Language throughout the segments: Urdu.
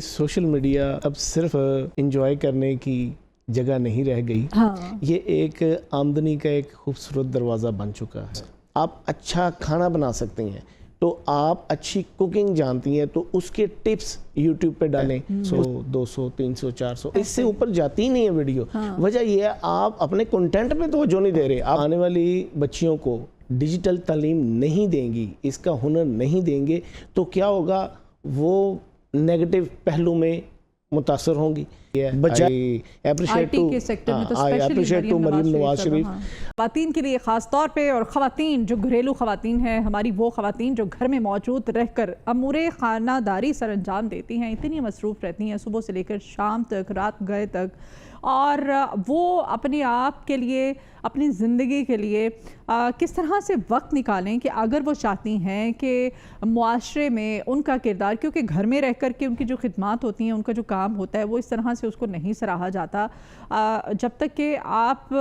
سوشل میڈیا اب صرف انجوائے کرنے کی جگہ نہیں رہ گئی. یہ ایک آمدنی کا ایک خوبصورت دروازہ بن چکا ہے. آپ اچھا کھانا بنا سکتے ہیں تو آپ اچھی کوکنگ جانتی ہیں تو اس کے ٹپس یوٹیوب پہ ڈالیں. 100 200 300 400 اس سے اوپر جاتی ہی نہیں ہے ویڈیو. وجہ یہ ہے آپ اپنے کنٹینٹ پہ توجہ نہیں دے رہے. آپ آنے والی بچیوں کو ڈیجیٹل تعلیم نہیں دیں گی, اس کا ہنر نہیں دیں گے تو کیا ہوگا, وہ نیگیٹو پہلو میں متاثر ہوں گی. مریم نواز شریف خواتین کے لیے خاص طور پہ, اور خواتین جو گھریلو خواتین ہیں, ہماری وہ خواتین جو گھر میں موجود رہ کر امور خانہ داری سر انجام دیتی ہیں, اتنی مصروف رہتی ہیں صبح سے لے کر شام تک, رات گئے تک, اور وہ اپنے آپ کے لیے, اپنی زندگی کے لیے کس طرح سے وقت نکالیں کہ اگر وہ چاہتی ہیں کہ معاشرے میں ان کا کردار, کیونکہ گھر میں رہ کر کے ان کی جو خدمات ہوتی ہیں, ان کا جو کام ہوتا ہے وہ اس طرح سے اس کو نہیں سراہا جاتا. جب تک کہ آپ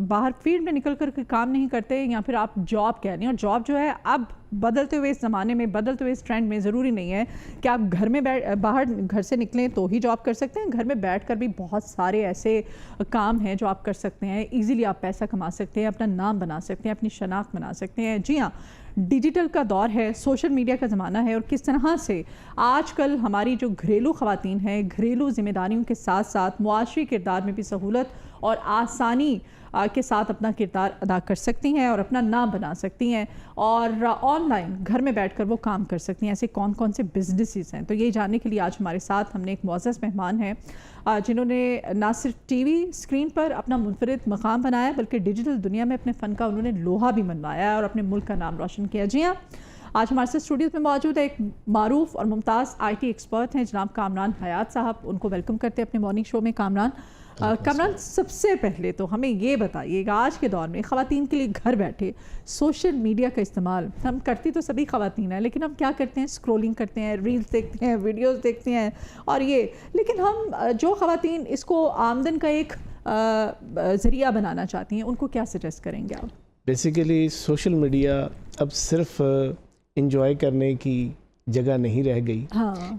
باہر فیلڈ میں نکل کر کے کام نہیں کرتے, یا پھر آپ جاب کہہ رہے ہیں, اور جاب جو ہے اب بدلتے ہوئے اس زمانے میں, بدلتے ہوئے اس ٹرینڈ میں ضروری نہیں ہے کہ آپ گھر میں باہر گھر سے نکلیں تو ہی جاب کر سکتے ہیں. گھر میں بیٹھ کر بھی بہت سارے ایسے کام ہیں جو آپ کر سکتے ہیں. ایزیلی آپ پیسہ کما سکتے ہیں, اپنا نام بنا سکتے ہیں, اپنی شناخت بنا سکتے ہیں. جی ہاں, ڈیجیٹل کا دور ہے, سوشل میڈیا کا زمانہ ہے, اور کس طرح سے آج کل ہماری جو گھریلو خواتین ہیں, گھریلو ذمہ داریوں کے ساتھ ساتھ معاشی کردار میں بھی سہولت اور آسانی کے ساتھ اپنا کردار ادا کر سکتی ہیں اور اپنا نام بنا سکتی ہیں, اور آن لائن گھر میں بیٹھ کر وہ کام کر سکتی ہیں. ایسے کون کون سے بزنسز ہیں, تو یہ جاننے کے لیے آج ہمارے ساتھ ہم نے ایک معزز مہمان ہیں جنہوں نے نہ صرف ٹی وی اسکرین پر اپنا منفرد مقام بنایا, بلکہ ڈیجیٹل دنیا میں اپنے فن کا انہوں نے لوہا بھی منوایا اور اپنے ملک کا نام روشن کیا. جی ہاں, آج ہمارے سے اسٹوڈیوز میں موجود ہے ایک معروف اور ممتاز آئی ٹی ایکسپرٹ ہیں جناب کامران حیات صاحب. ان کو ویلکم کرتے ہیں اپنے مارننگ شو میں. کامران, سب سے پہلے تو ہمیں یہ بتائیے کہ آج کے دور میں خواتین کے لیے گھر بیٹھے سوشل میڈیا کا استعمال, ہم کرتی تو سبھی خواتین ہیں, لیکن ہم کیا کرتے ہیں, اسکرولنگ کرتے ہیں, ریلز دیکھتے ہیں, ویڈیوز دیکھتے ہیں, اور یہ, لیکن ہم جو خواتین اس کو آمدن کا ایک ذریعہ بنانا چاہتی ہیں, ان کو کیا سجیسٹ کریں گے آپ؟ بیسیکلی سوشل میڈیا اب صرف انجوائے کرنے کی جگہ نہیں رہ گئی.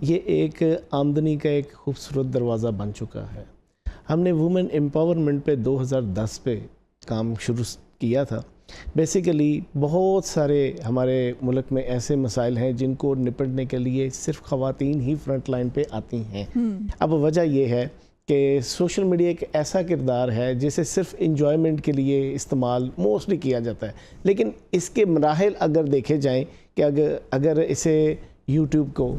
یہ ایک آمدنی کا ایک خوبصورت دروازہ بن چکا ہے. ہم نے وومن امپاورمنٹ پہ 2010 پہ کام شروع کیا تھا. بیسیکلی بہت سارے ہمارے ملک میں ایسے مسائل ہیں جن کو نپٹنے کے لیے صرف خواتین ہی فرنٹ لائن پہ آتی ہیں. اب وجہ یہ ہے کہ سوشل میڈیا ایک ایسا کردار ہے جسے صرف انجوائمنٹ کے لیے استعمال موسٹلی کیا جاتا ہے, لیکن اس کے مراحل اگر دیکھے جائیں کہ اگر اسے یوٹیوب کو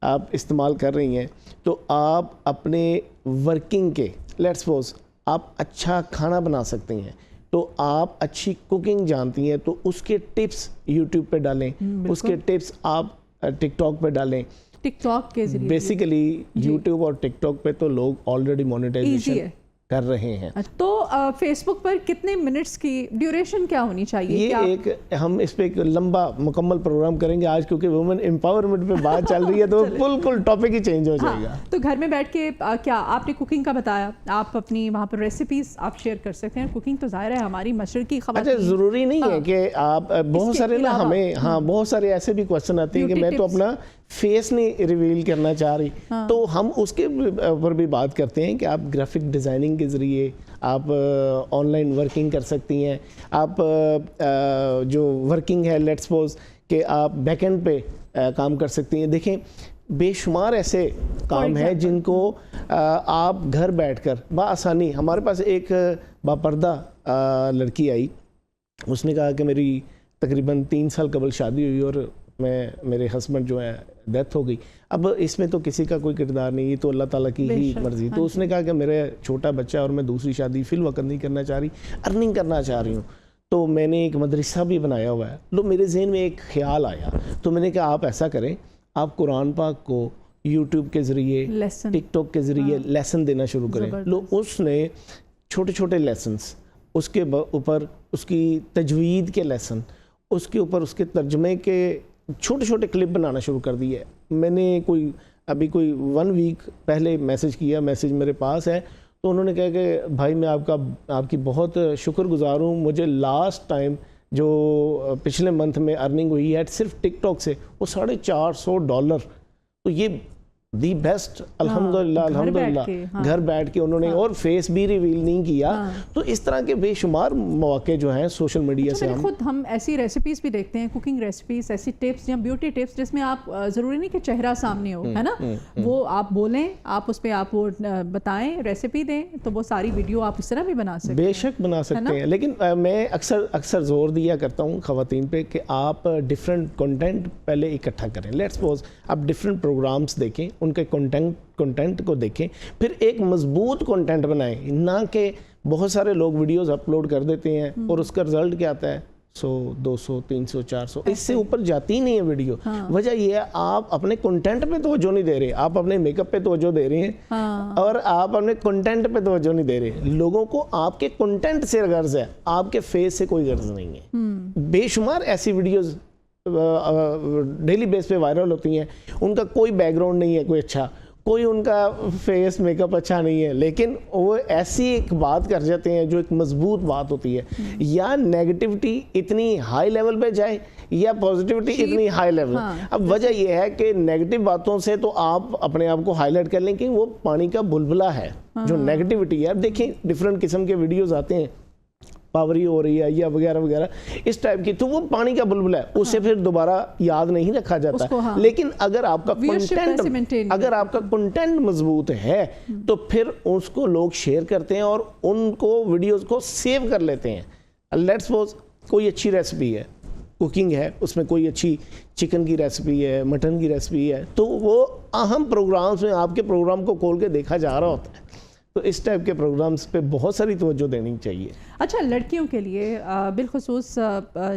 آپ استعمال کر رہی ہیں تو آپ اپنے ورکنگ کے, لیٹس سپوز آپ اچھا کھانا بنا سکتے ہیں تو آپ اچھی کوکنگ جانتی ہیں تو اس کے ٹپس یوٹیوب پہ ڈالیں, اس کے ٹپس آپ ٹک ٹاک پہ ڈالیں. ٹک ٹاک کے ذریعے بیسیکلی یوٹیوب اور ٹک ٹاک پہ تو لوگ آلریڈی مونیٹائزیشن کر رہے ہیں. تو فیس بک پر کتنے منٹس کی ڈیوریشن کیا ہونی چاہیے؟ یہ ایک ہم اس پہ ایک لمبا مکمل پروگرام کریں گے آج, کیونکہ وومن امپاورمنٹ پہ بات چل رہی ہے تو بالکل ٹاپک ہی چینج ہو جائے گا. تو گھر میں بیٹھ کے کیا آپ نے کوکنگ کا بتایا, آپ اپنی وہاں پر ریسیپیز آپ شیئر کر سکتے ہیں. کوکنگ تو ظاہر ہے ہماری مشرقی خواتین. اچھا, ضروری نہیں ہے کہ آپ, بہت سارے نا ہمیں بہت سارے ایسے بھی کوشچن آتے ہیں کہ میں تو اپنا فیس نہیں ریویل کرنا چاہ رہی, تو ہم اس کے اوپر بھی بات کرتے ہیں کہ آپ گرافک ڈیزائننگ کے ذریعے آپ آن لائن ورکنگ کر سکتی ہیں. آپ جو ورکنگ ہے, لیٹس سپوز کہ آپ بیک اینڈ پہ کام کر سکتی ہیں. دیکھیں بے شمار ایسے کام ہیں جن کو آپ گھر بیٹھ کر بآسانی, ہمارے پاس ایک باپردہ لڑکی آئی, اس نے کہا کہ میری تقریباً 3 سال قبل شادی ہوئی اور میرے ہسبینڈ جو ہے ڈیتھ ہو گئی. اب اس میں تو کسی کا کوئی کردار نہیں, یہ تو اللہ تعالیٰ کی ہی مرضی. تو اس نے کہا کہ میرے چھوٹا بچہ اور میں دوسری شادی فی الوقت نہیں کرنا چاہ رہی, ارننگ کرنا چاہ رہی ہوں. تو میں نے ایک مدرسہ بھی بنایا ہوا ہے. لو میرے ذہن میں ایک خیال آیا, تو میں نے کہا آپ ایسا کریں, آپ قرآن پاک کو یوٹیوب کے ذریعے, ٹک ٹاک کے ذریعے لیسن دینا شروع کریں. لو اس نے چھوٹے چھوٹے لیسنس, اس کے اوپر اس کی تجوید کے لیسن, اس کے اوپر اس کے ترجمے کے چھوٹے چھوٹے کلپ بنانا شروع کر دی ہے. میں نے ابھی کوئی 1 ویک پہلے میسج کیا, میسج میرے پاس ہے, تو انہوں نے کہا کہ بھائی میں آپ کی بہت شکر گزار ہوں, مجھے لاسٹ ٹائم جو پچھلے منتھ میں ارننگ ہوئی ہے صرف ٹک ٹاک سے وہ $450. تو یہ دی بیسٹ الحمدللہ گھر بیٹھ کے انہوں نے اور فیس بھی ریویل نہیں کیا. تو اس طرح کے بے شمار مواقع جو ہیں سوشل میڈیا سے ہم ایسی ریسیپیز بھی دیکھتے ہیں, کوکنگ ریسیپیز, ایسی ٹپس یا بیوٹی ٹپس جس میں آپ ضروری نہیں کہ چہرہ سامنے ہو, ہے نا, وہ آپ بولیں, آپ اس پہ آپ وہ بتائیں, ریسیپی دیں, تو وہ ساری ویڈیو آپ اس طرح بھی بنا سکتے ہیں. بے شک بنا سکتے ہیں, لیکن میں اکثر زور دیا کرتا ہوں خواتین پہ کہ آپ ڈفرینٹ کنٹینٹ پہلے اکٹھا کریں. لیٹس سپوز آپ ڈفرینٹ پروگرامز دیکھیں, ان کے کنٹینٹ کو دیکھیں, پھر ایک مضبوط کنٹینٹ بنائیں, نہ کہ بہت سارے لوگ ویڈیوز اپلوڈ کر دیتے ہیں اور اس کا رزلٹ کیا آتا ہے 100 200 300 400, اس سے اوپر جاتی نہیں ہے ویڈیو. وجہ یہ ہے آپ اپنے کنٹینٹ پہ توجہ نہیں دے رہے, آپ اپنے میک اپ پہ توجہ دے رہے ہیں اور آپ اپنے کنٹینٹ پہ توجہ نہیں دے رہے. لوگوں کو آپ کے کنٹینٹ سے غرض ہے, آپ کے فیس سے کوئی غرض نہیں ہے. بے شمار ایسی ویڈیوز ڈیلی بیس پہ وائرل ہوتی ہیں, ان کا کوئی بیک گراؤنڈ نہیں ہے کوئی اچھا, کوئی ان کا فیس میک اپ اچھا نہیں ہے, لیکن وہ ایسی ایک بات کر جاتے ہیں جو ایک مضبوط بات ہوتی ہے. یا نیگیٹیوٹی اتنی ہائی لیول پہ جائے یا پازیٹیوٹی اتنی ہائی لیول. اب وجہ یہ ہے کہ نیگیٹو باتوں سے تو آپ اپنے آپ کو ہائی لائٹ کر لیں کہ وہ پانی کا بلبلہ ہے جو نیگیٹیوٹی ہے. دیکھیں ڈفرینٹ قسم کے ویڈیوز آتے ہیں, پاوری ہو رہی ہے یا وغیرہ وغیرہ اس ٹائپ کی, تو وہ پانی کا بلبلہ ہے, اسے پھر دوبارہ یاد نہیں رکھا جاتا. لیکن اگر آپ کا کنٹینٹ مضبوط ہے تو پھر اس کو لوگ شیئر کرتے ہیں اور ان کو ویڈیوز کو سیو کر لیتے ہیں. لیٹس سپوز کوئی اچھی ریسپی ہے, کوکنگ ہے, اس میں کوئی اچھی چکن کی ریسپی ہے, مٹن کی ریسپی ہے, تو وہ اہم پروگرامز میں آپ کے پروگرام کو کھول کے دیکھا جا رہا ہوتا ہے. تو اس ٹائپ کے پروگرامز پہ بہت ساری توجہ دینی چاہیے. اچھا, لڑکیوں کے لیے بالخصوص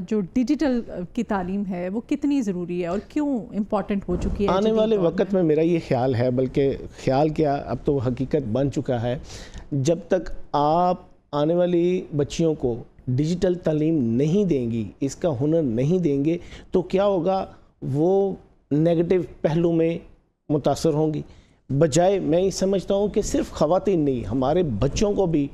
جو ڈیجیٹل کی تعلیم ہے وہ کتنی ضروری ہے اور کیوں امپورٹنٹ ہو چکی ہے آنے والے وقت میں؟ میرا یہ خیال ہے, بلکہ خیال کیا اب تو حقیقت بن چکا ہے, جب تک آپ آنے والی بچیوں کو ڈیجیٹل تعلیم نہیں دیں گی, اس کا ہنر نہیں دیں گے, تو کیا ہوگا, وہ نیگیٹو پہلو میں متاثر ہوں گی. بجائے میں سمجھتا ہوں کہ صرف خواتین نہیں, ہمارے بچوں کو بھی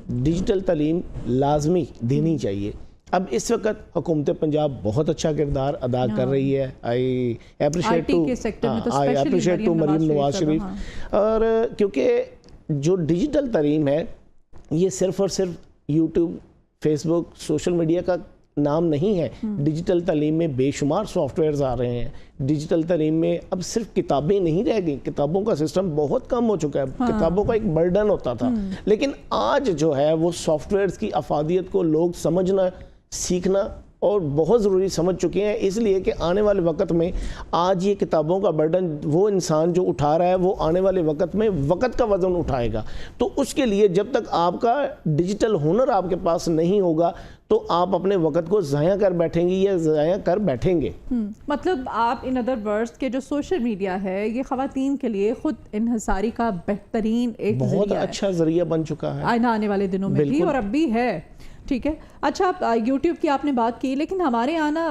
ڈیجیٹل تعلیم لازمی دینی چاہیے. اب اس وقت حکومت پنجاب بہت اچھا کردار ادا کر رہی ہے. I appreciate to Maryam Nawaz Sharif. اور کیونکہ جو ڈیجیٹل تعلیم ہے یہ صرف اور صرف یوٹیوب, فیس بک, سوشل میڈیا کا نام نہیں ہے. ڈیجیٹل تعلیم میں بے شمار سافٹ ویئرز آ رہے ہیں. ڈیجیٹل تعلیم میں اب صرف کتابیں نہیں رہ گئی, کتابوں کا سسٹم بہت کم ہو چکا ہے. کتابوں کا ایک برڈن ہوتا تھا, لیکن آج جو ہے وہ سافٹ ویئرز کی افادیت کو لوگ سمجھنا, سیکھنا اور بہت ضروری سمجھ چکے ہیں. اس لیے کہ آنے والے وقت میں آج یہ کتابوں کا برڈن وہ انسان جو اٹھا رہا ہے وہ آنے والے وقت میں وقت کا وزن اٹھائے گا. تو اس کے لیے جب تک آپ کا ڈیجیٹل ہنر آپ کے پاس نہیں ہوگا تو آپ اپنے وقت کو ضائع کر بیٹھیں گی یا ضائع کر بیٹھیں گے. مطلب آپ ان ادر ورڈز کے جو سوشل میڈیا ہے یہ خواتین کے لیے خود انحصاری کا بہترین ایک بہت اچھا ذریعہ بن چکا ہے آنے والے دنوں میں بھی, اور اب بھی ہے. ٹھیک ہے. اچھا, یوٹیوب کی آپ نے بات کی, لیکن ہمارے یہاں نا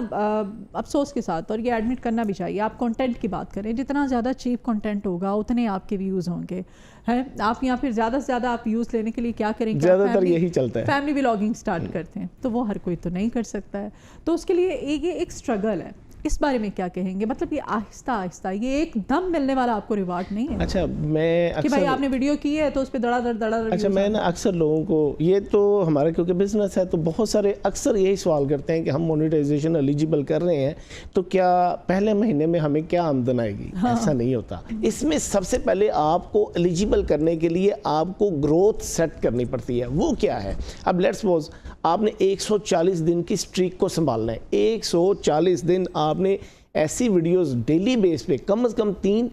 افسوس کے ساتھ, اور یہ ایڈمٹ کرنا بھی چاہیے, آپ کنٹینٹ کی بات کریں, جتنا زیادہ چیپ کنٹینٹ ہوگا اتنے آپ کے ویوز ہوں گے. ہے آپ یہاں پھر زیادہ سے زیادہ آپ ویوز لینے کے لیے کیا کریں گے؟ زیادہ تر یہی چلتا ہے, فیملی ولاگنگ سٹارٹ کرتے ہیں. تو وہ ہر کوئی تو نہیں کر سکتا ہے, تو اس کے لیے یہ ایک سٹرگل ہے. اس بارے میں کیا کہیں گے؟ مطلب یہ آہستہ آہستہ, یہ ایک دم ملنے والا آپ کو ریوارڈ نہیں ہے. اچھا, میں کہ بھائی آپ نے ویڈیو کی ہے تو اس پہ دڑا دڑ. اچھا, میں نا اکثر لوگوں کو, یہ تو ہمارا کیونکہ بزنس ہے تو بہت سارے اکثر یہی سوال کرتے ہیں کہ ہم مونیٹائزیشن ایلیجیبل کر رہے ہیں تو کیا پہلے مہینے میں ہمیں کیا آمدن آئے گی؟ ایسا نہیں ہوتا. اس میں سب سے پہلے آپ کو ایلیجیبل کرنے کے لیے آپ کو گروتھ سیٹ کرنی پڑتی ہے. وہ کیا ہے؟ اب لیٹس سپوز آپ نے 140 دن کی سٹریک کو سنبھالنا ہے. 140 دن آپ نے ایسی ویڈیوز ڈیلی بیس پہ کم از کم 3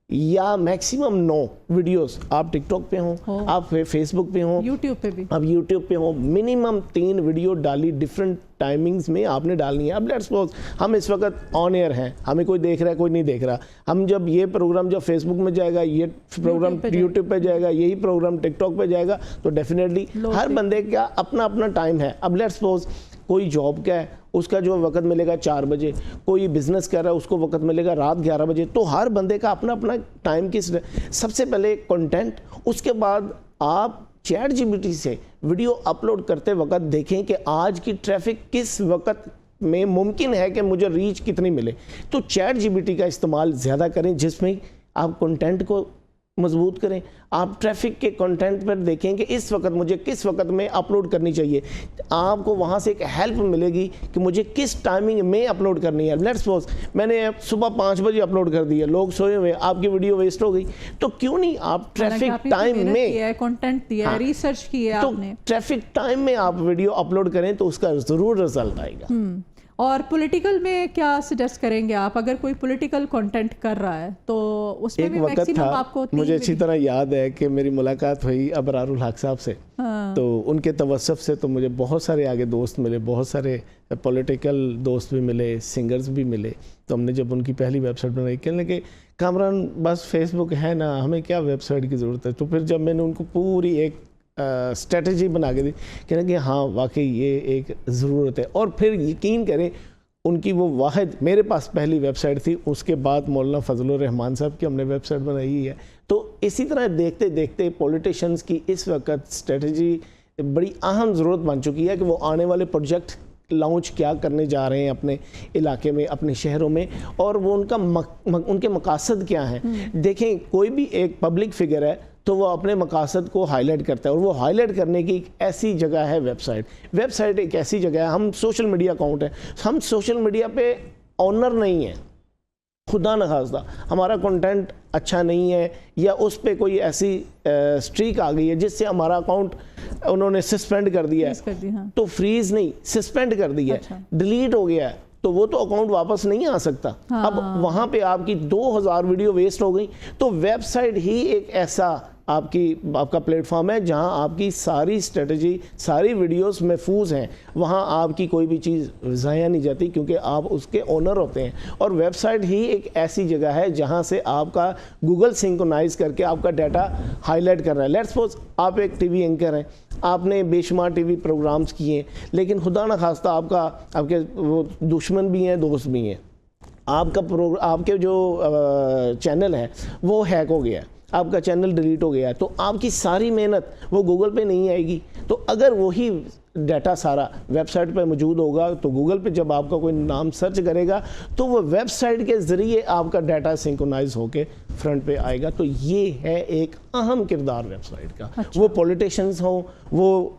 یا میکسیمم 9 ویڈیوز, آپ ٹک ٹاک پہ ہوں, آپ فیس بک پہ ہوں, یوٹیوب پہ بھی, اب یوٹیوب پہ ہوں, منیمم 3 ویڈیو ڈالی ڈفرینٹ ٹائمنگز میں آپ نے ڈالنی ہے. اب لیٹس سپوز ہم اس وقت آن ایئر ہیں, ہمیں کوئی دیکھ رہا ہے کوئی نہیں دیکھ رہا, ہم جب یہ پروگرام جب فیس بک میں جائے گا, یہ پروگرام یوٹیوب پہ جائے گا, یہی پروگرام ٹک ٹاک پہ جائے گا, تو ڈیفینیٹلی ہر بندے کا اپنا اپنا ٹائم ہے. اب لیٹس سپوز کوئی جاب کا ہے, اس کا جو وقت ملے گا 4 بجے, کوئی بزنس کر رہا ہے اس کو وقت ملے گا رات 11 بجے. تو ہر بندے کا اپنا اپنا ٹائم کی, سب سے پہلے کنٹینٹ, اس کے بعد آپ چیٹ جی پی ٹی سے ویڈیو اپلوڈ کرتے وقت دیکھیں کہ آج کی ٹریفک کس وقت میں ممکن ہے کہ مجھے ریچ کتنی ملے. تو چیٹ جی پی ٹی کا استعمال زیادہ کریں, جس میں آپ کنٹینٹ کو مضبوط کریں. آپ ٹریفک کے کنٹینٹ پر دیکھیں کہ اس وقت مجھے کس وقت میں اپلوڈ کرنی چاہیے. آپ کو وہاں سے ایک ہیلپ ملے گی کہ مجھے کس ٹائمنگ میں اپلوڈ کرنی ہے. لیٹس سپوز میں نے صبح 5 بجے اپلوڈ کر دیا, لوگ سوئے ہوئے, آپ کی ویڈیو ویسٹ ہو گئی, تو کیوں نہیں آپ ٹریفک ٹائم میں کنٹینٹ دیا, ریسرچ کیا آپ نے, ٹریفک ٹائم میں آپ ویڈیو اپلوڈ کریں تو اس کا ضرور رزلٹ آئے گا. اور پولیٹیکل میں کیا سجیسٹ کریں گے آپ؟ اگر کوئی پولیٹیکل کنٹینٹ کر رہا ہے تو اس میں بھی میکسیمم آپ کو, مجھے اچھی طرح یاد ہے کہ میری ملاقات ہوئی ابرار الحق صاحب سے, تو ان کے توسط سے تو مجھے بہت سارے آگے دوست ملے, بہت سارے پولیٹیکل دوست بھی ملے, سنگرز بھی ملے. تو ہم نے جب ان کی پہلی ویب سائٹ بنائی, کہنے کہ کامران بس فیس بک ہے نا, ہمیں کیا ویب سائٹ کی ضرورت ہے. تو پھر جب میں نے ان کو پوری ایک اسٹریٹجی بنا کے دی, کہنے کہ ہاں واقعی یہ ایک ضرورت ہے. اور پھر یقین کریں ان کی وہ واحد میرے پاس پہلی ویب سائٹ تھی, اس کے بعد مولانا فضل الرحمان صاحب کی ہم نے ویب سائٹ بنائی ہے. تو اسی طرح دیکھتے دیکھتے پولیٹیشنز کی اس وقت اسٹریٹجی بڑی اہم ضرورت بن چکی ہے کہ وہ آنے والے پروجیکٹ لانچ کیا کرنے جا رہے ہیں اپنے علاقے میں, اپنے شہروں میں, اور وہ ان کے مقاصد کیا ہیں. دیکھیں کوئی بھی ایک پبلک فگر ہے تو وہ اپنے مقاصد کو ہائی لائٹ کرتا ہے, اور وہ ہائی لائٹ کرنے کی ایک ایسی جگہ ہے ویب سائٹ. ویب سائٹ ایک ایسی جگہ ہے, ہم سوشل میڈیا اکاؤنٹ ہے, ہم سوشل میڈیا پہ آنر نہیں ہیں. خدا نخواستہ ہمارا کنٹینٹ اچھا نہیں ہے یا اس پہ کوئی ایسی اسٹریک آ گئی ہے جس سے ہمارا اکاؤنٹ انہوں نے سسپینڈ کر دیا ہے, تو فریز نہیں, سسپینڈ کر دیا ہے, ڈیلیٹ ہو گیا ہے, تو وہ تو اکاؤنٹ واپس نہیں آ سکتا. اب وہاں پہ آپ کی 2000 ویڈیو ویسٹ ہو گئی. تو ویب سائٹ ہی ایک ایسا آپ کا پلیٹ فارم ہے جہاں آپ کی ساری اسٹریٹجی, ساری ویڈیوز محفوظ ہیں. وہاں آپ کی کوئی بھی چیز ضائع نہیں جاتی کیونکہ آپ اس کے اونر ہوتے ہیں. اور ویب سائٹ ہی ایک ایسی جگہ ہے جہاں سے آپ کا گوگل سنکرونائز کر کے آپ کا ڈیٹا ہائی لائٹ کر رہا ہے. لیٹس سپوز آپ ایک ٹی وی اینکر ہیں, آپ نے بے شمار ٹی وی پروگرامز کیے, لیکن خدا نخواستہ آپ کے وہ دشمن بھی ہیں, دوست بھی ہیں, آپ کے جو چینل ہے وہ ہیک ہو گیا ہے, آپ کا چینل ڈیلیٹ ہو گیا ہے, تو آپ کی ساری محنت وہ گوگل پہ نہیں آئے گی. تو اگر وہی ڈیٹا سارا ویب سائٹ پہ موجود ہوگا تو گوگل پہ جب آپ کا کوئی نام سرچ کرے گا تو وہ ویب سائٹ کے ذریعے آپ کا ڈیٹا سنکرونائز ہو کے فرنٹ پہ آئے گا. تو یہ ہے ایک اہم کردار ویب سائٹ کا. وہ پولیٹیشنز ہوں, وہ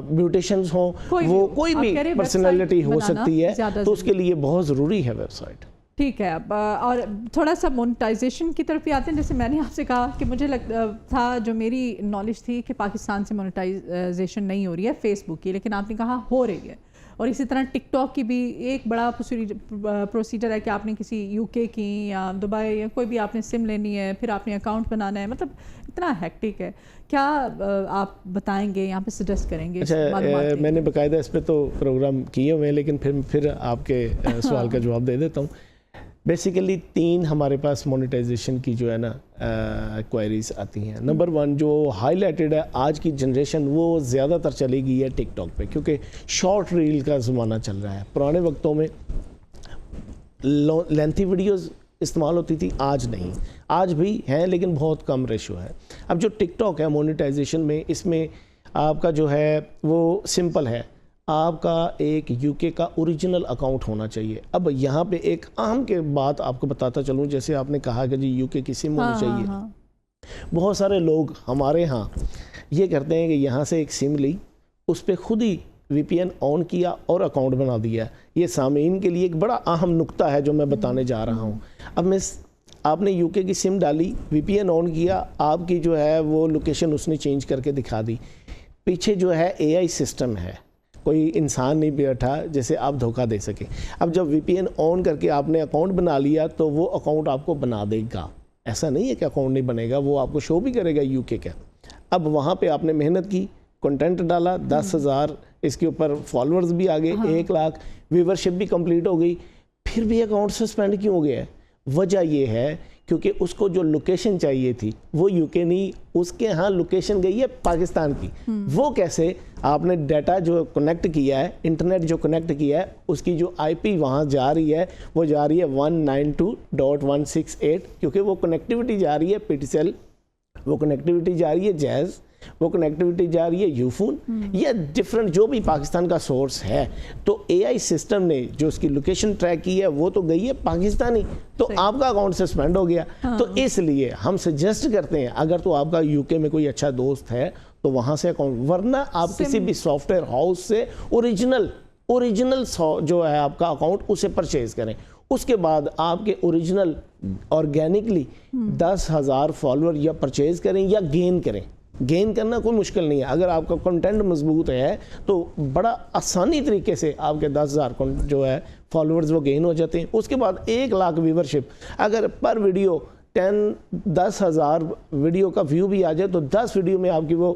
بیوٹیشنز ہوں, وہ کوئی بھی پرسنالٹی ہو سکتی ہے, تو اس کے لیے بہت ضروری ہے ویب سائٹ. ٹھیک ہے. اور تھوڑا سا مونیٹائزیشن کی طرف بھی آتے ہیں. جیسے میں نے آپ سے کہا کہ مجھے لگتا تھا, جو میری نالج تھی کہ پاکستان سے مونیٹائزیشن نہیں ہو رہی ہے فیس بک کی, لیکن آپ نے کہا ہو رہی ہے. اور اسی طرح ٹک ٹاک کی بھی ایک بڑا پروسیجر ہے کہ آپ نے کسی یو کے کی یا دبئی یا کوئی بھی آپ نے سم لینی ہے, پھر آپ نے اکاؤنٹ بنانا ہے, مطلب اتنا ہیکٹک ہے. کیا آپ بتائیں گے, یہاں پہ سجیسٹ کریں گے؟ اچھا, میں نے باقاعدہ اس پہ تو پروگرام کیے ہوئے ہیں, لیکن پھر آپ کے سوال کا جواب دے دیتا ہوں. بیسیکلی 3 ہمارے پاس مونیٹائزیشن کی جو ہے نا کوائریز آتی ہیں. نمبر 1 جو ہائی لائٹڈ ہے آج کی جنریشن, وہ زیادہ تر چلے گئی ہے ٹک ٹاک پہ, کیونکہ شارٹ ریل کا زمانہ چل رہا ہے. پرانے وقتوں میں لینتھی ویڈیوز استعمال ہوتی تھی, آج نہیں. آج بھی ہیں لیکن بہت کم ریشو ہے. اب جو ٹک ٹاک ہے مونیٹائزیشن میں, اس میں آپ کا جو ہے وہ سمپل ہے, آپ کا ایک یو کے کا اوریجنل اکاؤنٹ ہونا چاہیے. اب یہاں پہ ایک اہم کے بات آپ کو بتاتا چلوں, جیسے آپ نے کہا کہ جی یو کے کی سم ہونی چاہیے. بہت سارے لوگ ہمارے ہاں یہ کرتے ہیں کہ یہاں سے ایک سم لی, اس پہ خود ہی وی پی این آن کیا اور اکاؤنٹ بنا دیا. یہ سامعین کے لیے ایک بڑا اہم نقطہ ہے جو میں بتانے جا رہا ہوں. اب آپ نے یو کے کی سم ڈالی, وی پی این آن کیا, آپ کی جو ہے وہ لوکیشن اس نے چینج کر کے دکھا دی. پیچھے جو ہے اے آئی سسٹم ہے, کوئی انسان نہیں بیٹھا جیسے آپ دھوکہ دے سکیں. اب جب وی پی این آن کر کے آپ نے اکاؤنٹ بنا لیا تو وہ اکاؤنٹ آپ کو بنا دے گا. ایسا نہیں ہے کہ اکاؤنٹ نہیں بنے گا, وہ آپ کو شو بھی کرے گا یو کے کا. اب وہاں پہ آپ نے محنت کی, کنٹینٹ ڈالا, 10,000 اس کے اوپر فالورز بھی آ گئے, 1 لاکھ ویورشپ بھی کمپلیٹ ہو گئی, پھر بھی اکاؤنٹ سسپینڈ کیوں ہو گیا ہے؟ وجہ یہ ہے کیونکہ اس کو جو لوکیشن چاہیے تھی وہ یو کے نہیں, اس کے ہاں لوکیشن گئی ہے پاکستان کی. وہ کیسے؟ آپ نے ڈیٹا جو کنیکٹ کیا ہے, انٹرنیٹ جو کنیکٹ کیا ہے, اس کی جو آئی پی وہاں جا رہی ہے وہ جا رہی ہے 192.168, کیونکہ وہ کنیکٹیوٹی جا رہی ہے پی ٹی سی ایل, وہ کنیکٹیوٹی جا رہی ہے جیز, وہ کنیکٹیوٹی جا رہی ہے یوفون یا ڈفرنٹ جو بھی پاکستان کا سورس ہے. تو اے آئی سسٹم نے جو اس کی لوکیشن ٹریک کی ہے وہ تو گئی ہے پاکستانی, تو آپ کا اکاؤنٹ سسپینڈ ہو گیا. تو اس لیے ہم سجیسٹ کرتے ہیں اگر تو آپ کا یو کے میں کوئی اچھا دوست ہے تو وہاں سے اکاؤنٹ, ورنہ آپ کسی بھی سافٹ ویئر ہاؤس سے اوریجنل جو ہے آپ کا اکاؤنٹ اسے پرچیز کریں. اس کے بعد آپ کے اوریجنل آرگینکلی 10,000 فالوور یا پرچیز کریں یا گین کریں. گین کرنا کوئی مشکل نہیں ہے, اگر آپ کا کنٹینٹ مضبوط ہے تو بڑا آسانی طریقے سے آپ کے 10,000 جو ہے فالوورز وہ گین ہو جاتے ہیں. اس کے بعد 1,00,000 ویورشپ, اگر پر ویڈیو 10,000 ویڈیو کا ویو بھی آ جائے تو 10 ویڈیو میں آپ کی وہ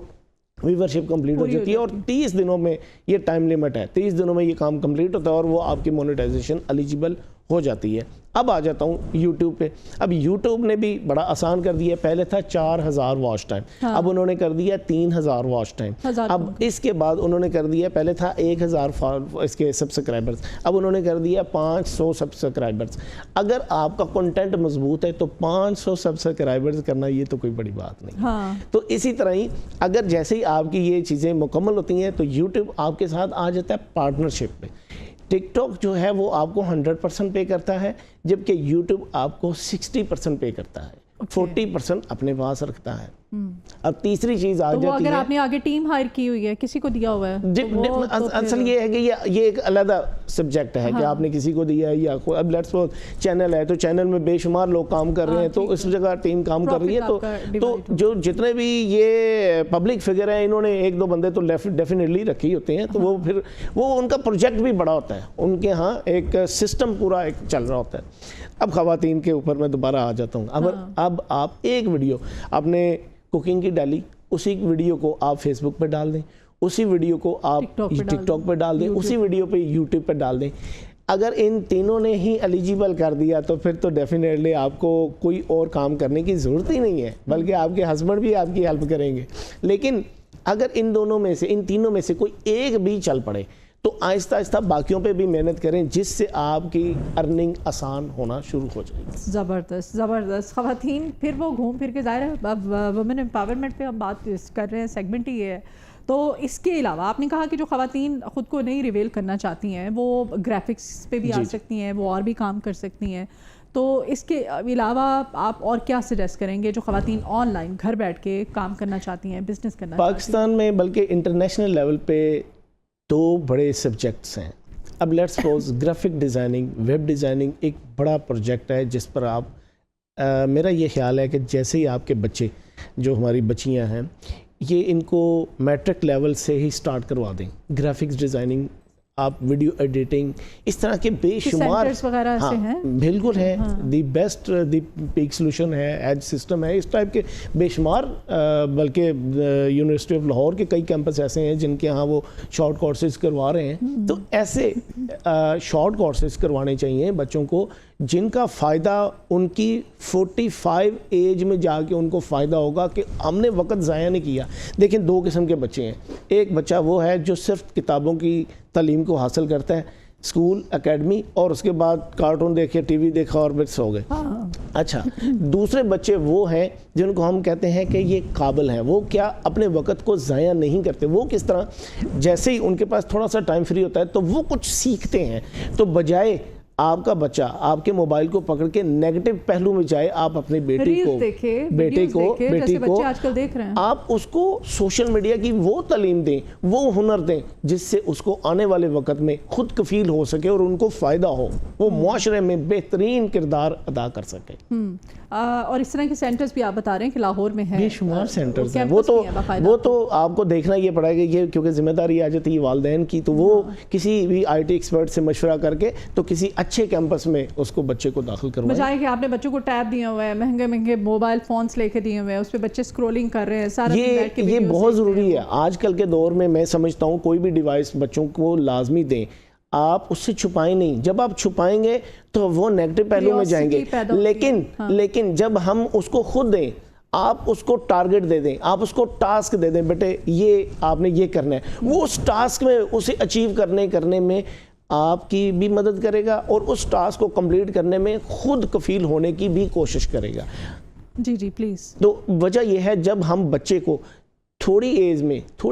ویورشپ کمپلیٹ ہو جاتی ہے, اور 30 دنوں میں یہ ٹائم لیمٹ ہے, 30 دنوں میں یہ کام کمپلیٹ ہوتا ہے اور وہ آپ کی مونیٹائزیشن ایلیجیبل ہو جاتی ہے. اب آ جاتا ہوں یوٹیوب پہ. اب یوٹیوب نے بھی بڑا آسان کر دیا ہے, پہلے تھا 4,000 واچ ٹائم, اب انہوں نے کر دیا 3,000 واچ ٹائم. اب اس کے بعد انہوں نے کر دیا, پہلے تھا 1,000 اس کے سبسکرائبرز, اب انہوں نے کر دیا 500 سبسکرائبرز. اگر آپ کا کنٹینٹ مضبوط ہے تو 500 سبسکرائبرز کرنا یہ تو کوئی بڑی بات نہیں. تو اسی طرح ہی اگر جیسے ہی آپ کی یہ چیزیں مکمل ہوتی ہیں تو یوٹیوب آپ کے ساتھ آ جاتا ہے پارٹنرشپ پہ. ٹک ٹاک جو ہے وہ آپ کو 100% پے کرتا ہے, جبکہ یوٹیوب آپ کو 60% پے کرتا ہے, 40% اپنے پاس رکھتا ہے. اب تیسری چیز آ جاتی ہے, اگر آپ نے آگے ٹیم ہائر کی ہوئی ہے, کسی کو دیا ہوا ہے, اصل یہ ہے کہ یہ ایک علیحدہ سبجیکٹ ہے کہ آپ نے کسی کو دیا ہے یا اب لیٹس سپوز چینل ہے تو چینل میں بے شمار لوگ کام کر رہے ہیں, تو اس جگہ ٹیم کام کر رہی ہے. تو جو جتنے بھی یہ پبلک فگر ہیں انہوں نے 1-2 بندے تو ڈیفینیٹلی رکھے ہوتے ہیں, تو وہ پھر وہ ان کا پروجیکٹ بھی بڑا ہوتا ہے, ان کے ہاں ایک سسٹم پورا ایک چل رہا ہوتا ہے. اب خواتین کے اوپر میں دوبارہ آ جاتا ہوں. اب آپ ایک ویڈیو آپ نے کوکنگ کی ڈالی, اسی ویڈیو کو آپ فیس بک پہ ڈال دیں, اسی ویڈیو کو آپ ٹک ٹاک پہ ڈال دیں, اسی ویڈیو پہ یوٹیوب پہ ڈال دیں. اگر ان تینوں نے ہی ایلیجیبل کر دیا تو پھر تو ڈیفینیٹلی آپ کو کوئی اور کام کرنے کی ضرورت ہی نہیں ہے, بلکہ آپ کے ہسبینڈ بھی آپ کی ہیلپ کریں گے. لیکن اگر ان دونوں میں سے, ان تینوں میں سے کوئی ایک بھی چل پڑے تو آہستہ آہستہ باقیوں پہ بھی محنت کریں, جس سے آپ کی ارننگ آسان ہونا شروع ہو جائے گی. زبردست زبردست. خواتین پھر وہ گھوم پھر کے ظاہر ہے اب وومن امپاورمنٹ پہ ہم بات کر رہے ہیں, سیگمنٹ ہی ہے. تو اس کے علاوہ آپ نے کہا کہ جو خواتین خود کو نہیں ریویل کرنا چاہتی ہیں وہ گرافکس پہ بھی آ سکتی ہیں, وہ اور بھی کام کر سکتی ہیں. تو اس کے علاوہ آپ اور کیا سجیسٹ کریں گے جو خواتین آن لائن گھر بیٹھ کے کام کرنا چاہتی ہیں, بزنس کرنا چاہتی ہیں؟ پاکستان میں بلکہ انٹرنیشنل لیول پہ 2 بڑے سبجیکٹس ہیں. اب let's suppose graphic designing, web designing ایک بڑا پروجیکٹ ہے جس پر آپ میرا یہ خیال ہے کہ جیسے ہی آپ کے بچے جو ہماری بچیاں ہیں یہ ان کو میٹرک لیول سے ہی سٹارٹ کروا دیں. گرافکس ڈیزائننگ, آپ ویڈیو ایڈیٹنگ, اس طرح کے بے شمار بالکل ہے, the best the peak solution ہے, ایج سسٹم ہے, اس ٹائپ کے بے شمار, بلکہ یونیورسٹی آف لاہور کے کئی کیمپس ایسے ہیں جن کے ہاں وہ شارٹ کورسز کروا رہے ہیں. تو ایسے شارٹ کورسز کروانے چاہیے بچوں کو جن کا فائدہ ان کی 45 ایج میں جا کے ان کو فائدہ ہوگا کہ ہم نے وقت ضائع نہیں کیا. دیکھیں 2 قسم کے بچے ہیں, ایک بچہ وہ ہے جو صرف کتابوں کی تعلیم کو حاصل کرتا ہے, اسکول اکیڈمی, اور اس کے بعد کارٹون دیکھے, ٹی وی دیکھا اور بس ہو گئے. اچھا, دوسرے بچے وہ ہیں جن کو ہم کہتے ہیں کہ یہ قابل ہیں, وہ کیا اپنے وقت کو ضائع نہیں کرتے. وہ کس طرح, جیسے ہی ان کے پاس تھوڑا سا ٹائم فری ہوتا ہے تو وہ کچھ سیکھتے ہیں. تو بجائے آپ کا بچہ آپ کے موبائل کو پکڑ کے نیگیٹو پہلو میں جائے, آپ اپنے بیٹے کو آپ اس کو سوشل میڈیا کی وہ تعلیم دیں, وہ ہنر دیں جس سے اس کو آنے والے وقت میں خود کفیل ہو سکے اور ان کو فائدہ ہو, وہ معاشرے میں بہترین کردار ادا کر سکے. اور اس طرح کے سینٹرز بھی آپ بتا رہے ہیں کہ لاہور میں ہیں, بے شمار سینٹرز ہیں. وہ تو آپ کو دیکھنا یہ پڑے گا, یہ کیونکہ ذمہ داری آ جاتی ہے والدین کی, تو وہ کسی بھی آئی ٹی ایکسپرٹ سے مشورہ کر کے تو کسی اچھے کیمپس میں اس کو بچے کو داخل کروائیں. بجائے کہ آپ نے بچوں کو ٹیب دیے ہوئے ہیں, مہنگے مہنگے موبائل فونز لے کے دیے ہوئے ہیں, اس پہ بچے اسکرولنگ کر رہے ہیں سارا دن بیٹھ کے. یہ بہت ضروری ہے آج کل کے دور میں. میں سمجھتا ہوں کوئی بھی ڈیوائس بچوں کو لازمی دیں, آپ اس سے چھپائیں نہیں. جب آپ چھپائیں گے تو وہ نیگیٹو پہلو میں جائیں گے, لیکن جب ہم اس کو خود دیں, آپ اس کو ٹارگٹ دے دیں, آپ اس کو ٹاسک دے دیں, بیٹے یہ آپ نے یہ کرنا ہے, وہ اس ٹاسک میں اسے اچیو کرنے میں آپ کی بھی مدد کرے گا اور اس ٹاسک کو کمپلیٹ کرنے میں خود کفیل ہونے کی بھی کوشش کرے گا. جی پلیز. تو وجہ یہ ہے جب ہم بچے کو تھوڑی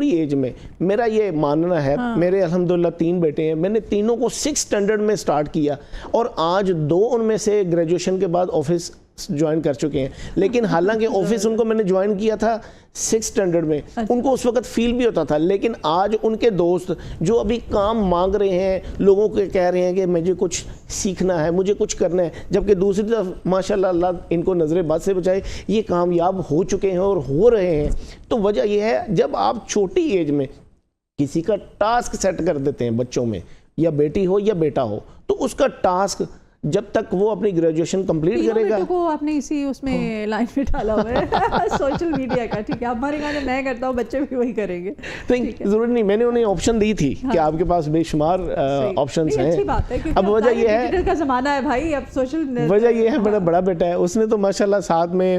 ایج میں میرا یہ ماننا ہے, میرے الحمدللہ 3 بیٹے ہیں, میں نے تینوں کو 6 اسٹینڈرڈ میں سٹارٹ کیا اور آج 2 ان میں سے گریجویشن کے بعد آفس جوائن کر چکے ہیں. لیکن حالانکہ آفس ان کو میں نے جوائن کیا تھا 6 اسٹینڈرڈ میں, ان کو اس وقت فیل بھی ہوتا تھا, لیکن آج ان کے دوست جو ابھی کام مانگ رہے ہیں, لوگوں کو کہہ رہے ہیں کہ مجھے کچھ سیکھنا ہے, مجھے کچھ کرنا ہے, جبکہ دوسری طرف ماشاءاللہ اللہ ان کو نظر بد سے بچائے, یہ کامیاب ہو چکے ہیں اور ہو رہے ہیں. تو وجہ یہ ہے, جب آپ چھوٹی ایج میں کسی کا ٹاسک سیٹ کر دیتے ہیں بچوں میں, یا بیٹی ہو یا بیٹا ہو, تو اس کا ٹاسک جب تک وہ اپنی گریجویشن کمپلیٹ کرے گا. کو آپ نے اسی اس میں لائن میں ڈالا ہوا ہے سوشل میڈیا کا, ٹھیک ہے, آپ ہمارے گانے میں کرتا ہوں, بچے بھی وہی کریں گے. ضروری نہیں, میں نے انہیں آپشن دی تھی کہ آپ کے پاس بے شمار آپشنز ہیں. اب وجہ یہ ہے, ڈیجیٹل کا زمانہ ہے بھائی, اب سوشل, وجہ یہ ہے, میرا بڑا بیٹا ہے, اس نے تو ماشاءاللہ ساتھ میں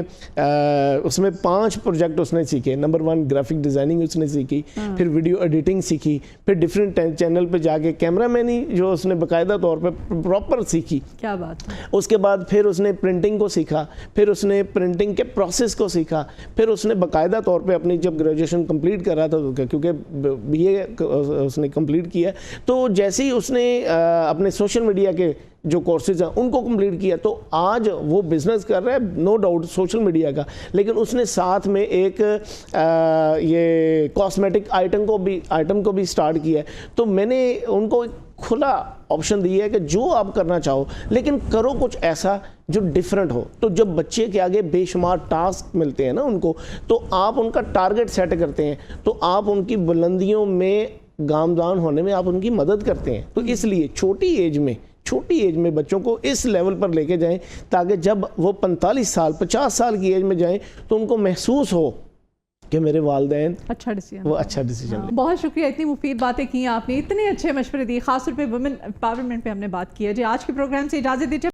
اس میں 5 پروجیکٹ اس نے سیکھے. نمبر 1 گرافک ڈیزائننگ اس نے سیکھی, پھر ویڈیو ایڈیٹنگ سیکھی, پھر ڈیفرنٹ چینل پہ جا کے کیمرہ مینی جو اس نے باقاعدہ طور پہ پراپر سیکھی. کیا بات ہے. اس کے بعد پھر اس نے پرنٹنگ کو سیکھا, پھر اس نے پرنٹنگ کے پروسیس کو سیکھا, پھر اس نے باقاعدہ طور پہ اپنی جب گریجویشن کمپلیٹ کر رہا تھا, کیونکہ بی اے اس نے کمپلیٹ کیا, تو جیسے ہی اس نے اپنے سوشل میڈیا کے جو کورسز ہیں ان کو کمپلیٹ کیا, تو آج وہ بزنس کر رہا ہے نو ڈاؤٹ سوشل میڈیا کا, لیکن اس نے ساتھ میں ایک یہ کاسمیٹک آئٹم کو بھی سٹارٹ کیا ہے. تو میں نے ان کو کھلا آپشن دیا ہے کہ جو آپ کرنا چاہو, لیکن کرو کچھ ایسا جو ڈیفرنٹ ہو. تو جب بچے کے آگے بے شمار ٹاسک ملتے ہیں نا ان کو, تو آپ ان کا ٹارگٹ سیٹ کرتے ہیں, تو آپ ان کی بلندیوں میں گامزن ہونے میں آپ ان کی مدد کرتے ہیں. تو اس لیے چھوٹی ایج میں بچوں کو اس لیول پر لے کے جائیں, تاکہ جب وہ 45 سال 50 سال کی ایج میں جائیں تو ان کو محسوس ہو کہ میرے والدین وہ اچھا ڈیسیجن لیں. بہت شکریہ, اتنی مفید باتیں کی آپ نے, اتنے اچھے مشورے دیے, خاص طور پہ ویمن امپاورمنٹ پہ ہم نے بات کی ہے. جی آج کے پروگرام سے اجازت دیجیے.